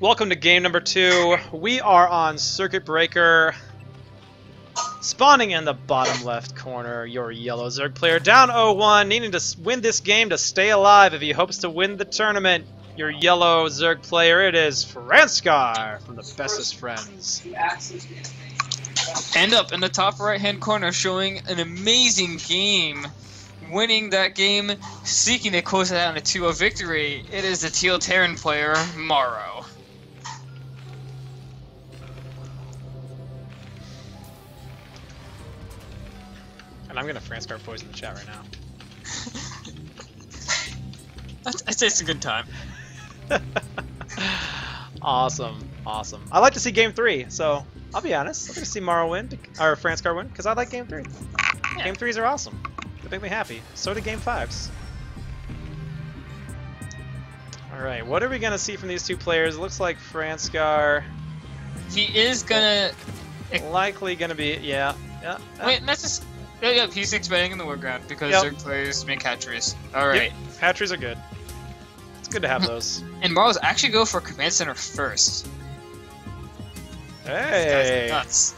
Welcome to game number 2. We are on Circuit Breaker. Spawning in the bottom left corner, your yellow Zerg player down 0-1, needing to win this game to stay alive if he hopes to win the tournament. Your yellow Zerg player, it is Franscar from the Bestest Friends. And up in the top right-hand corner, showing an amazing game, winning that game, seeking to close it out in a 2-0 victory. It is the Teal Terran player, MorroW. And I'm gonna Franscar poison the chat right now. I'd say it's a good time. Awesome, awesome. I like to see game 3, so I'll be honest. I'd like to see MorroW win, or Franscar win, because I like game 3. Yeah. Game 3s are awesome. They make me happy. So do game 5s. Alright, what are we gonna see from these two players? It looks like Franscar He is gonna... likely gonna be, yeah. Wait, that's just... Yeah, he's expanding in the war ground because Zerg players make hatcheries. Alright. Yep. Hatcheries are good. It's good to have those. And MorroW's actually go for command center first. Hey! This guy's nuts.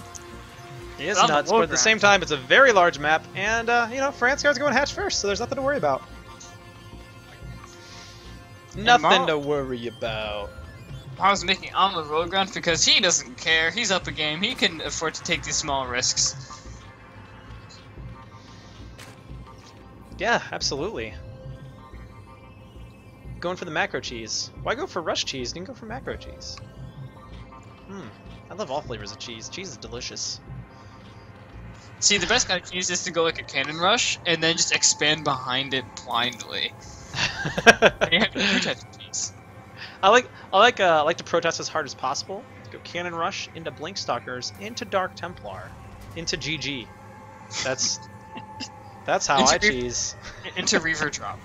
He is nuts, but at the same time, it's a very large map, and, you know, Franscar's going hatch first, so there's nothing to worry about. Nothing to worry about. MorroW's making on the road ground because he doesn't care. He's up a game. He can afford to take these small risks. Yeah, absolutely. Going for the macro cheese. Why go for rush cheese? Didn't go for macro cheese. I love all flavors of cheese. Cheese is delicious. See, the best kind of cheese is to go like a cannon rush and then just expand behind it blindly. And you have to protest cheese. I like to protest as hard as possible. Go cannon rush into blink stalkers, into Dark Templar, into GG. That's how I cheese. Into Reaver drop.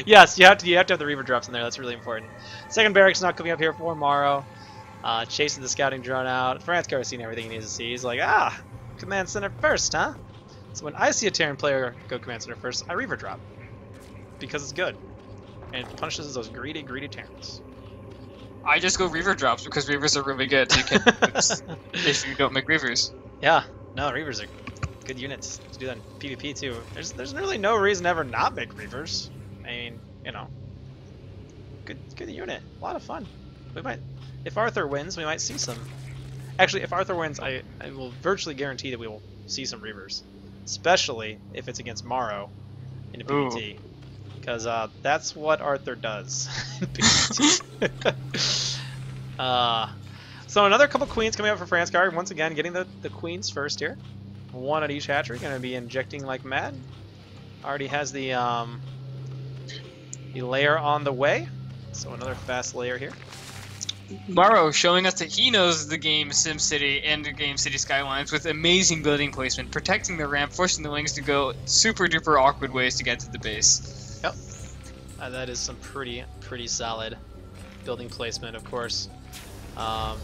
Yes, you have to have the Reaver drops in there. That's really important. Second barracks not coming up here for MorroW. Chasing the scouting drone out. Franscar has seen everything he needs to see. He's like, command center first, huh? So when I see a Terran player go command center first, I Reaver drop. Because it's good. And it punishes those greedy, greedy Terrans. I just go Reaver drops because Reavers are really good. You can if you don't make Reavers. Yeah, no, Reavers are good units to do that in PvP too. There's really no reason to ever not make Reavers. I mean, you know, good unit, a lot of fun. We might, if Arthur wins, we might see some. Actually, if Arthur wins, I will virtually guarantee that we will see some Reavers, especially if it's against MorroW in a PvT, because that's what Arthur does in PvT. So another couple queens coming up for Franscar. Once again, getting the queens first here. One at each hatchery, going to be injecting like mad. Already has the layer on the way, so another fast layer here. MorroW showing us that he knows the game SimCity and the game City Skylines with amazing building placement, protecting the ramp, forcing the wings to go super duper awkward ways to get to the base. Yep, that is some pretty solid building placement, of course.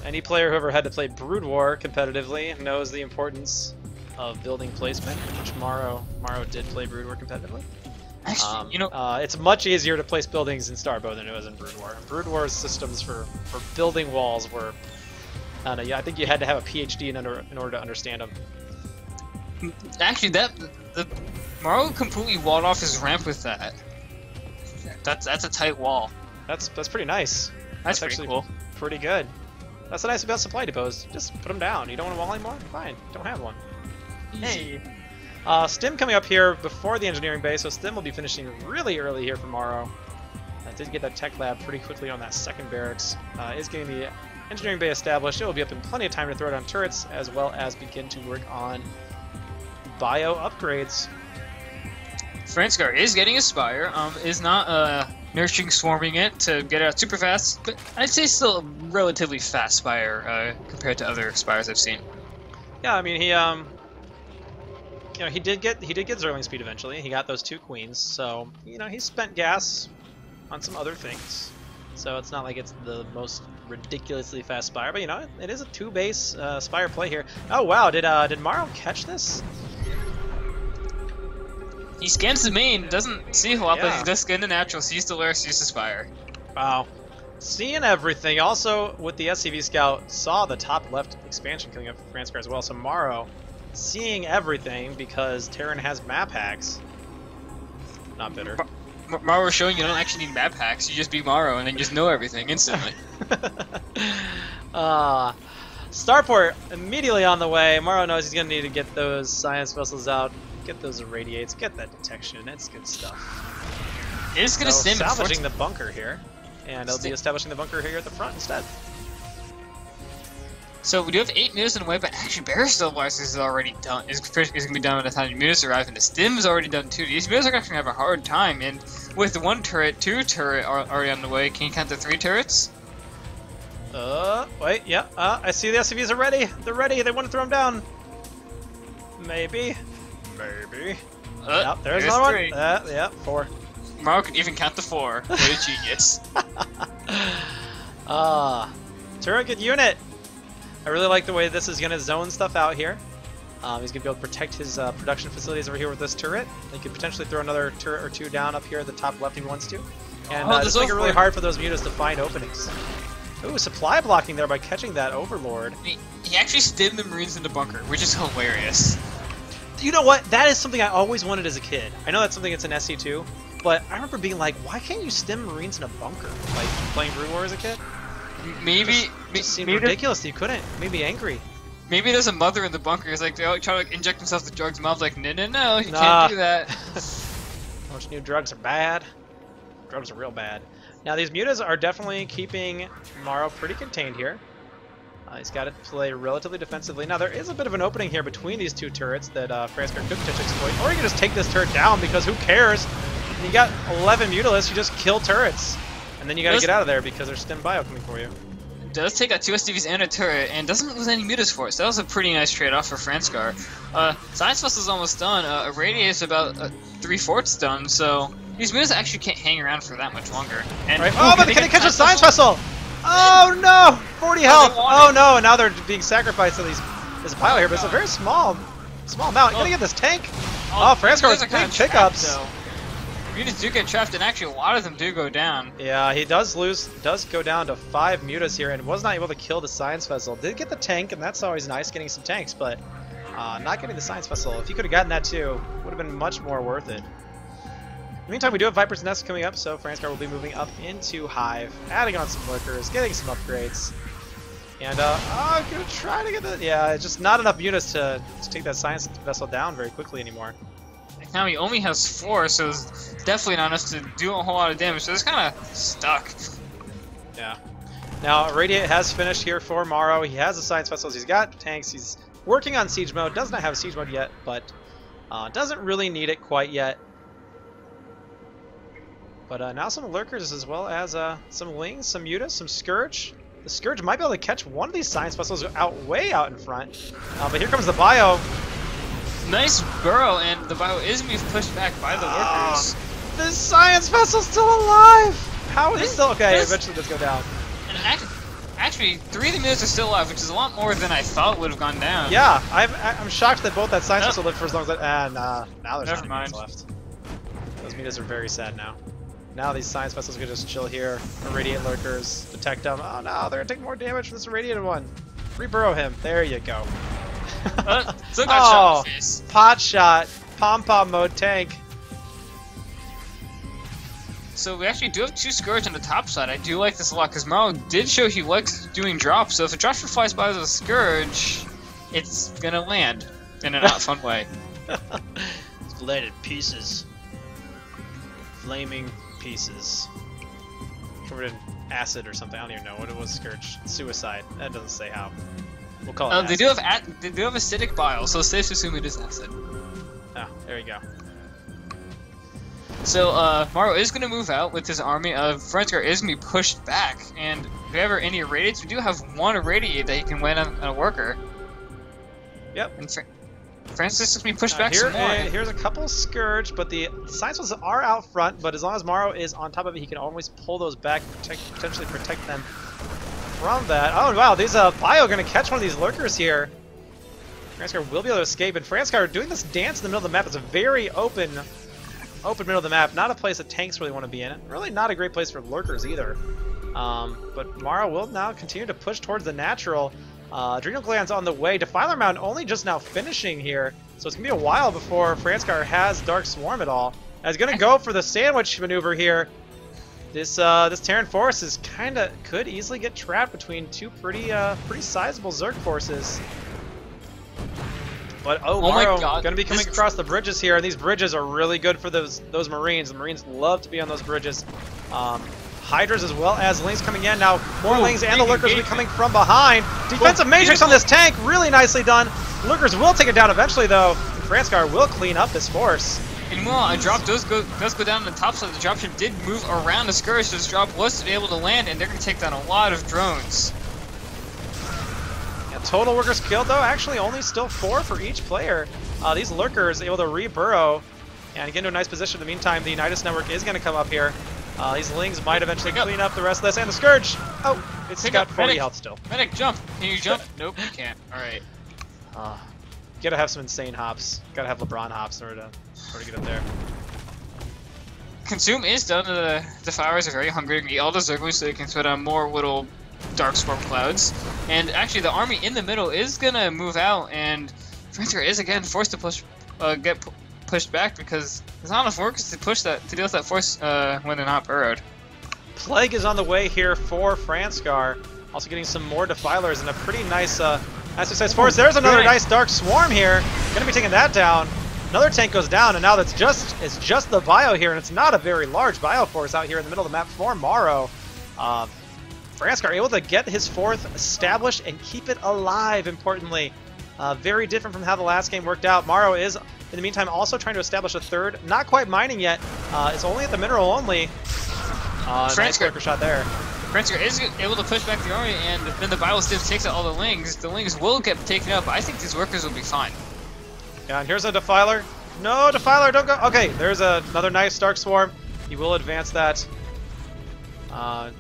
Any player who ever had to play Brood War competitively knows the importance of building placement, which MorroW did play Brood War competitively. Actually, you know, it's much easier to place buildings in Starbow than it was in Brood War. Brood War's systems for building walls were, I don't know, I think you had to have a PhD in order to understand them. Actually, the MorroW completely walled off his ramp with that. That's a tight wall. That's pretty nice. That's actually cool. Pretty good. That's the nice about supply depots. Just put them down. You don't want a wall anymore? Fine. Don't have one. Hey. Stim coming up here before the engineering bay, so Stim will be finishing really early here for MorroW. Did get that tech lab pretty quickly on that second barracks. Is getting the engineering bay established. It will be up in plenty of time to throw down turrets, as well as begin to work on bio upgrades. Franscar is getting a Spire, is not nurturing swarming it to get it out super fast, but I'd say still a relatively fast Spire compared to other Spires I've seen. Yeah, I mean he you know, he did get Zerling speed eventually. He got those 2 queens, so you know he spent gas on some other things. So it's not like it's the most ridiculously fast Spire, but you know it is a 2 base Spire play here. Oh wow, did MorroW catch this? He scans the main, doesn't see a whole lot, but he does scan the natural, sees the lure, sees the Spire. Wow. seeing everything. Also, with the SCV Scout, saw the top left expansion coming up for Franscar as well. So MorroW seeing everything because Terran has map hacks. Not bitter. MorroW showing you don't actually need map hacks. You just be MorroW and then just know everything instantly. Starport immediately on the way. MorroW knows he's going to need to get those science vessels out, get those irradiates, get that detection. It's good stuff. It's going to stim salvaging the bunker here, and it'll be establishing the bunker here at the front instead. So we do have 8 mutas in the way, but actually Barrier Stabilizers is already done. Is going to be done by the time the mutas arrive, and the stim is already done too. These mutas are going to have a hard time, and with 1 turret, 2 turret are already on the way. Can you count the 3 turrets? Wait, yeah, I see the SCVs are ready. They're ready. They want to throw them down. Maybe. Yep, there's another 3. one. Yeah, 4. MorroW can even count the 4. What a genius. Turret good unit. I really like the way this is going to zone stuff out here. He's going to be able to protect his production facilities over here with this turret. He could potentially throw another turret or 2 down up here at the top left if he wants to. And just make it really hard for those mutas to find openings. Ooh, supply blocking there by catching that Overlord. He actually stimmed the Marines in the bunker, which is hilarious. You know what? That is something I always wanted as a kid. I know that's something that's in SC2, but I remember being like, why can't you stim Marines in a bunker? Like, playing Brood War as a kid? Maybe... It seemed ridiculous that you couldn't. It made me angry. Maybe there's a mother in the bunker who's like, trying to inject himself with drugs. Mom's like, no, you can't do that. Most new drugs are bad. Drugs are real bad. Now these mutas are definitely keeping MorroW pretty contained here. He's got to play relatively defensively. Now there is a bit of an opening here between these 2 turrets that Franscar could potentially exploit. Or you can just take this turret down because who cares? You got 11 mutalisks, you just kill turrets. And then you gotta get out of there because there's stim bio coming for you. Does take out 2 SCVs and a turret, and doesn't lose any mutas for us. That was a pretty nice trade-off for Franscar. Science Vessel's almost done. Irradiate's about 3/4 done, so these mutas actually can't hang around for that much longer. And right. Oh, but can they catch a Science Vessel? Oh no! 40 health! Oh no, and now they're being sacrificed to these. There's a pile here, but it's a very small amount. You gotta get this tank! Oh, Franscar with big pickups! Mutas do get trapped, and actually a lot of them do go down. Yeah, he does go down to 5 mutas here, and was not able to kill the Science Vessel. Did get the tank, and that's always nice, getting some tanks, but not getting the Science Vessel. If he could have gotten that too, would have been much more worth it. In the meantime, we do have Viper's Nest coming up, so Franscar will be moving up into Hive, adding on some lurkers, getting some upgrades. And, I'm gonna try to get the... Yeah, just not enough mutas to take that Science Vessel down very quickly anymore. Now he only has 4, so it's definitely not enough to do a whole lot of damage, so it's kind of stuck. Yeah. Now, Radiate has finished here for MorroW. He has the Science Vessels, he's got tanks, he's working on Siege Mode. Does not have Siege Mode yet, but doesn't really need it quite yet. But now some Lurkers as well as some Lings, some Mutas, some Scourge. The Scourge might be able to catch one of these Science Vessels way out in front. But here comes the Bio. Nice burrow, and the bio is being pushed back by the Lurkers. The Science Vessel's still alive! How is it still... Okay, eventually does go down. And actually, 3 of the mutas are still alive, which is a lot more than I thought would have gone down. Yeah, I'm shocked that both that Science Vessel lived for as long as that... And now there's Never mind. left. Those mutas are very sad now. Now these Science Vessels can just chill here. Irradiate Lurkers, detect them. Oh no, they're gonna take more damage from this irradiated one. Reburrow him. There you go. Still got shot in the face. Pot shot. Pom-pom mode tank. So we actually do have 2 Scourge on the top side. I do like this a lot, because MorroW did show he likes doing drops, so if a dropship flies by with a Scourge, it's gonna land in a not fun way. It's landed pieces. Flaming pieces. Covered in acid or something. I don't even know what it was. Scourge. Suicide. That doesn't say how. We'll call it they do have acidic bile, so it's safe to assume it is acid. Ah, there you go. So MorroW is going to move out with his army. Franscar is going to be pushed back, and if we have any irradiates, we do have 1 irradiate that he can win on a worker. Yep. And Franscar's just going to be pushed back here, some more. Here's a couple Scourge, but the Science Vessels are out front, but as long as MorroW is on top of it, he can always pull those back, potentially protect them from that. Oh wow, these Bio going to catch one of these Lurkers here. Franscar will be able to escape, and Franscar doing this dance in the middle of the map. It's a very open middle of the map, not a place that tanks really want to be in. Really not a great place for Lurkers either. But MorroW will now continue to push towards the natural. Adrenal Gland's on the way. Defiler Mound only just now finishing here, so it's going to be a while before Franscar has Dark Swarm at all. And he's going to go for the sandwich maneuver here. This Terran force is could easily get trapped between two pretty sizable Zerg forces. But MorroW going to be coming across the bridges here, and these bridges are really good for those Marines. The Marines love to be on those bridges. Hydras as well as Lings coming in. Now more Lings and the Lurkers will be coming from behind. Defensive Matrix on this tank, really nicely done. Lurkers will take it down eventually though. Franscar will clean up this force. And meanwhile, a drop does go down on the top side. The dropship did move around the Scourge, so this drop was able to land, and they're going to take down a lot of drones. Yeah, total workers killed though, actually only still 4 for each player. These Lurkers able to re-burrow and get into a nice position. In the meantime, the Unitas network is going to come up here. These Lings might eventually clean up the rest of this, and the Scourge! Oh, it's got 40 health still. Medic, jump! Can you jump? Nope, you can't. Alright. Gotta have some insane hops. Gotta have LeBron hops in order to get up there. Consume is done. The Defilers are very hungry to eat all the Zerglings so they can put on more little Dark Swarm clouds. And actually, the army in the middle is gonna move out, and Franscar is again forced to get pushed back because there's not enough workers to deal with that force when they're not burrowed. Plague is on the way here for Franscar. Also getting some more Defilers and a pretty nice sized force. There's another nice Dark Swarm here. Gonna be taking that down. Another tank goes down, and now it's just the bio here, and it's not a very large bio force out here in the middle of the map for MorroW. Franscar able to get his fourth established and keep it alive, importantly. Very different from how the last game worked out. MorroW is, in the meantime, also trying to establish a third. Not quite mining yet. It's only at the mineral only. Nice worker shot there. Franscar is able to push back the army, and then the bio stiff takes out all the Lings. The Lings will get taken out, but I think these workers will be fine. Yeah, and here's a Defiler. No, Defiler, don't go. Okay, there's another nice Dark Swarm. He will advance that.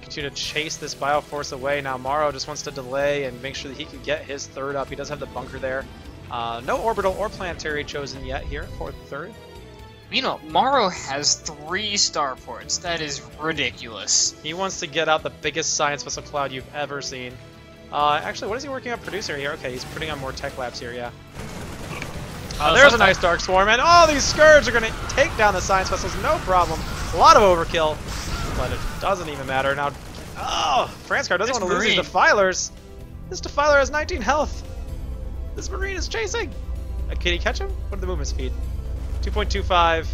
Continue to chase this Bioforce away. Now MorroW just wants to delay and make sure that he can get his third up. He does have the bunker there. No orbital or planetary chosen yet here for the third. Meanwhile, MorroW has 3 starports. That is ridiculous. He wants to get out the biggest science vessel cloud you've ever seen. Actually, what is he working on producer here? Okay, he's putting on more tech labs here, yeah. There's a nice Dark Swarm, and all these Scourge are going to take down the science vessels, no problem. A lot of overkill, but it doesn't even matter. Now, Franscar doesn't want to lose these Defilers. This Defiler has 19 health. This Marine is chasing. Can he catch him? What are the movement speed? 2.25.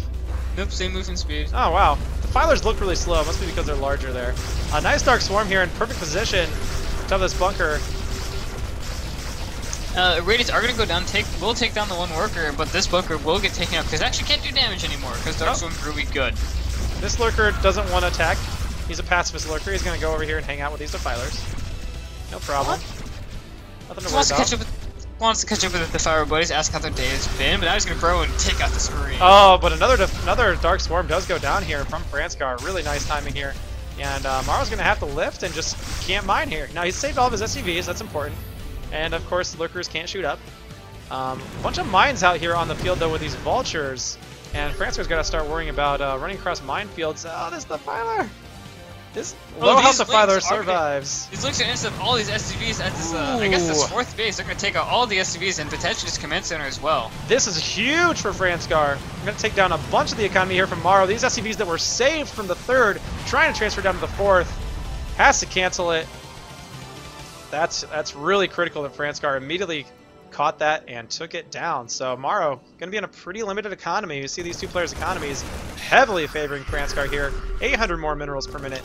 Nope, same movement speed. Oh, wow. Defilers look really slow. Must be because they're larger there. A nice Dark Swarm here in perfect position. Top of this bunker. Radiants are going to go down, will take down the one worker, but this bunker will get taken out because it actually can't do damage anymore because Dark Swarm's really good. This Lurker doesn't want to attack. He's a pacifist Lurker. He's going to go over here and hang out with these Defilers. No problem. Nothing to worry about. Wants to catch up with the Defiler buddies, ask how their day has been, but now he's going to burrow and take out this Marine. Oh, but another Dark Swarm does go down here from Franscar. Really nice timing here. And MorroW's going to have to lift and just can't mine here. Now, he's saved all of his SCVs. That's important. And of course, Lurkers can't shoot up. A bunch of mines out here on the field, though, with these Vultures. And Franscar's got to start worrying about running across minefields. Oh, this Defiler! This low health Defiler survives. These Lynx are going to intercept all these SCVs at this, I guess, this 4th base. They're going to take out all the SCVs and potentially this command center as well. This is huge for Franscar. I'm going to take down a bunch of the economy here from MorroW. These SCVs that were saved from the 3rd, trying to transfer down to the 4th, has to cancel it. That's really critical that Franscar immediately caught that and took it down. So MorroW going to be in a pretty limited economy. You see these two players' economies heavily favoring Franscar here. 800 more minerals per minute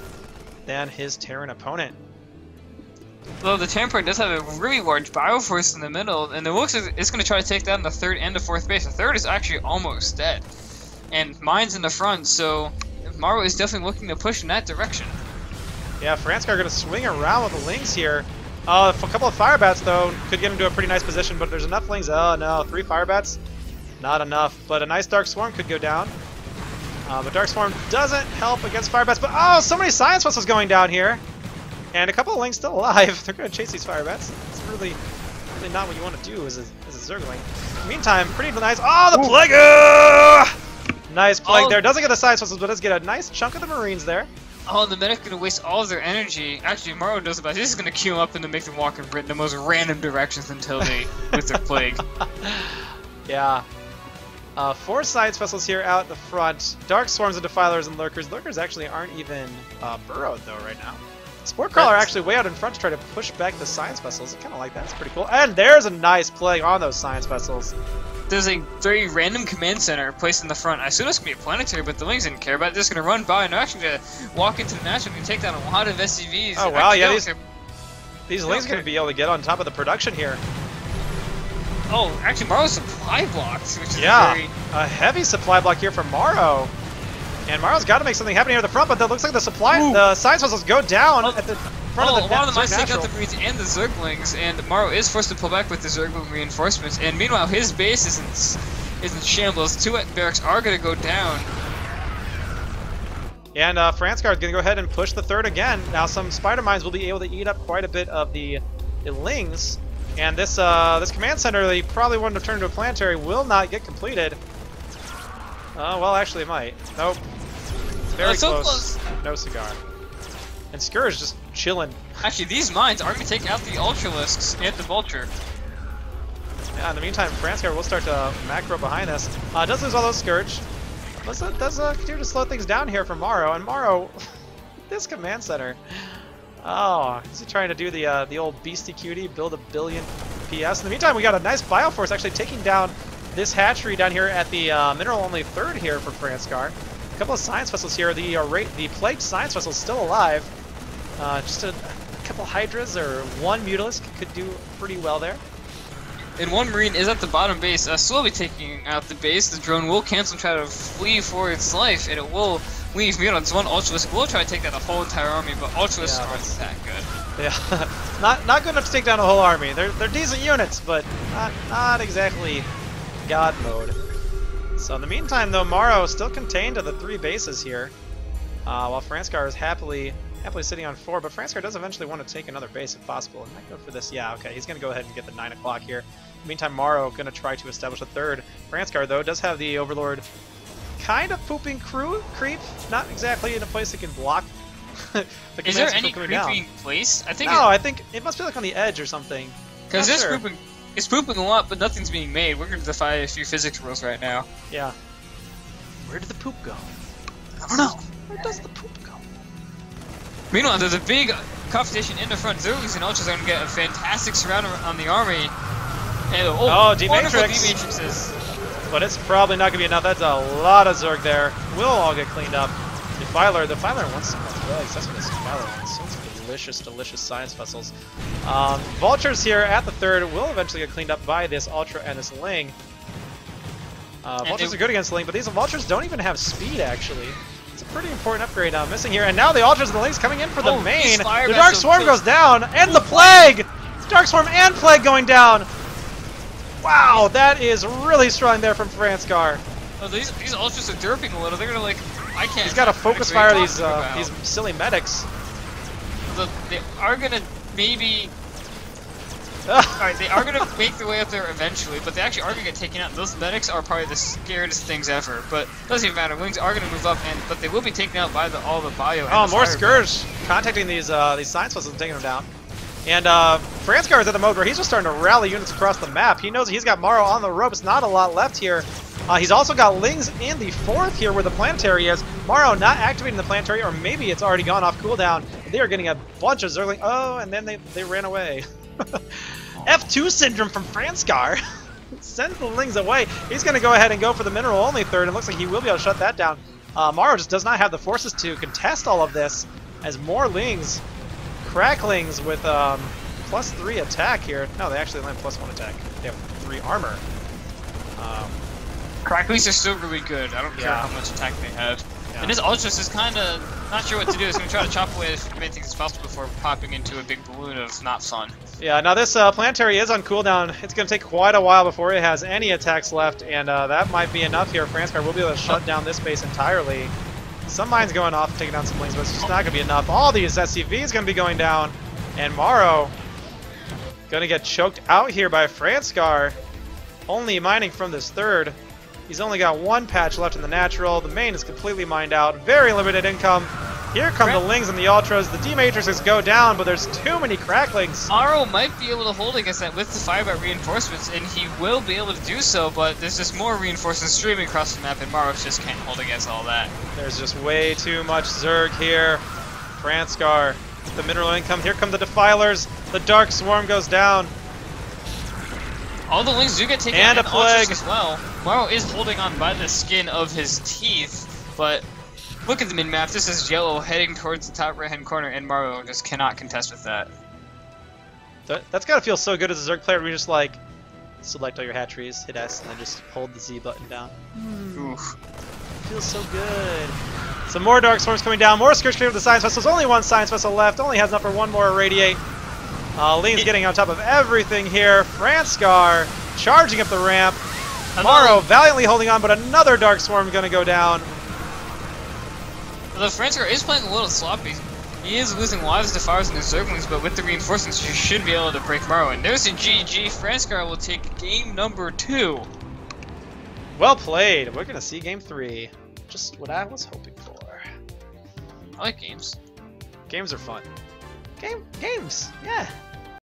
than his Terran opponent. Well, the Terran part does have a really large bioforce in the middle, and it looks like it's going to try to take down the 3rd and the 4th base. The 3rd is actually almost dead, and mine's in the front, so MorroW is definitely looking to push in that direction. Yeah, Franscar going to swing around with the Lings here. A couple of Fire Bats, though, could get him to a pretty nice position, but there's enough Lings. Oh, no. 3 Fire Bats? Not enough. But a nice Dark Swarm could go down. But Dark Swarm doesn't help against Fire Bats. But, oh, so many Science Vessels going down here. And a couple of Lings still alive. They're going to chase these Fire Bats. It's really not what you want to do as a Zergling. Meantime, pretty nice. Oh, the Plague! Nice Plague there. Doesn't get the Science Vessels, but does get a nice chunk of the Marines there. Oh, and the medic gonna waste all of their energy. Actually, MorroW knows about it. He's just gonna queue them up and then make them walk in the most random directions until they with their plague. Yeah. 4 science vessels here out in the front. Dark Swarms and Defilers and Lurkers. Lurkers actually aren't even burrowed though right now. Spore Crawler actually way out in front to try to push back the science vessels. I kind of like that. It's pretty cool. And there's a nice plague on those science vessels. There's a very random command center placed in the front. I assume it's going to be a planetary, but the Lings didn't care about it. They're just going to run by and they're actually going to walk into the national and take down a lot of SCVs. Oh, wow, yeah, these Lings are going to be able to get on top of the production here. Oh, actually, MorroW's supply blocks, which is a heavy supply block here from MorroW. And MorroW's got to make something happen here at the front, but that looks like the science vessels go down at the front of the a lot of them might take out the Marines and the Zerglings, and MorroW is forced to pull back with the Zergling reinforcements. And meanwhile, his base is in shambles. 2 barracks are going to go down. And Franscar is going to go ahead and push the 3rd again. Now, some Spider Mines will be able to eat up quite a bit of the Lings. And this command center, they probably wouldn't have turned into a planetary, will not get completed. Well, actually, it might. Nope. Very close. No cigar. And Scourge just chilling. Actually, these mines are going to take out the Ultralisks and the Vulture. Yeah, in the meantime, Franscar will start to macro behind this. Does lose all those Scourge. Does continue to slow things down here for MorroW. And MorroW, this command center. Oh, is he trying to do the old beastie cutie, build a billion PS? In the meantime, we got a nice Bioforce actually taking down this hatchery down here at the mineral-only 3rd here for Franscar. A couple of science vessels here. The plagued science vessel is still alive. Just a couple Hydras or 1 Mutalisk could do pretty well there. And 1 Marine is at the bottom base, slowly taking out the base. The drone will cancel and try to flee for its life, and it will leave. Meanwhile, this 1 Ultralisk will try to take down the whole entire army, but Ultralisks aren't that good. Yeah, not good enough to take down a whole army. They're decent units, but not exactly God mode. So in the meantime, though, MorroW is still contained to the 3 bases here, while Franscar is happily sitting on 4. But Franscar does eventually want to take another base if possible. And might go for this. Yeah, okay, he's going to go ahead and get the 9 o'clock here. In the meantime, MorroW going to try to establish a 3rd. Franscar, though, does have the Overlord kind of pooping creep. Not exactly in a place that can block the Is there any creeping place? I think it must be like on the edge or something. Because it's pooping a lot, but nothing's being made. We're going to defy a few physics rules right now. Yeah. Where did the poop go? I don't know. Where does the poop go? Meanwhile, there's a big competition in the front. Zerglings and Ultras are going to get a fantastic surround on the army. And, D-Matrixes. But it's probably not going to be enough. That's a lot of Zerg there. We'll all get cleaned up. The Defiler wants some drugs. That's what this Defiler wants. Some delicious, delicious science vessels. Vultures here at the 3rd will eventually get cleaned up by this Ultra and this Ling. Vultures are good against Ling, but these Vultures don't even have speed, actually. It's a pretty important upgrade missing here. And now the Ultras and the Lings coming in for the main. The Dark Swarm goes down, and the Plague! Dark Swarm and Plague going down! Wow, that is really strong there from Franscar. Oh, these Ultras are derping a little. They're gonna I can't. He's got to focus fire these silly medics. They are gonna maybe. Alright, they are gonna make their way up there eventually, but they actually are gonna get taken out. Those medics are probably the scariest things ever. But it doesn't even matter. Wings are gonna move up, but they will be taken out by all the bio. Oh, more Scourge contacting these science vessels and taking them down. And Franscar is at the mode where he's just starting to rally units across the map. He knows he's got MorroW on the ropes. Not a lot left here. He's also got Lings in the 4th here where the planetary is. MorroW not activating the planetary, or maybe it's already gone off cooldown. They are getting a bunch of Zergling. Oh, and then they ran away. F2 syndrome from Franscar. Sends the Lings away. He's going to go ahead and go for the mineral-only 3rd. It looks like he will be able to shut that down. MorroW just does not have the forces to contest all of this, as more Lings, Cracklings with +3 attack here. No, they actually land +1 attack. They have 3 armor. Cracklings are still really good. I don't care how much attack they have. Yeah. And this Ultras is kind of not sure what to do. He's going to try to chop away as many things as possible before popping into a big balloon of not fun. Yeah, now this planetary is on cooldown. It's going to take quite a while before it has any attacks left, and that might be enough here. Franscar will be able to shut down this base entirely. Some mines going off, taking down some Lings, but it's just not going to be enough. All these SCVs going to be going down, and MorroW going to get choked out here by Franscar. Only mining from this 3rd. He's only got 1 patch left in the natural. The main is completely mined out. Very limited income. Here come the Lings and the Ultras. The D-Matrices go down, but there's too many cracklings. MorroW might be able to hold against that with the Firebite reinforcements, and he will be able to do so, but there's just more reinforcements streaming across the map, and MorroW just can't hold against all that. There's just way too much Zerg here. Franscar, the mineral income. Here come the Defilers. The Dark Swarm goes down. All the Lings do get taken And out, a plague. as well. MorroW is holding on by the skin of his teeth, but look at the mid-map. This is yellow heading towards the top right-hand corner, and MorroW just cannot contest with that. That's gotta feel so good as a Zerg player. We just like select all your hatcheries, hit S, and then just hold the Z button down. Oof. Feels so good. Some more Dark Swarms coming down. More Scourge with the Science Vessels. Only one Science Vessel left. Only has enough for one more Irradiate. Lean's getting on top of everything here. Franscar charging up the ramp. MorroW valiantly holding on, but another Dark Swarm gonna go down. Although Franscar is playing a little sloppy. He is losing lives to fires and the Zerglings, but with the reinforcements, you should be able to break MorroW. And there's a GG. Franscar will take game number 2. Well played. We're gonna see game 3. Just what I was hoping for. I like games. Games are fun. Games, yeah.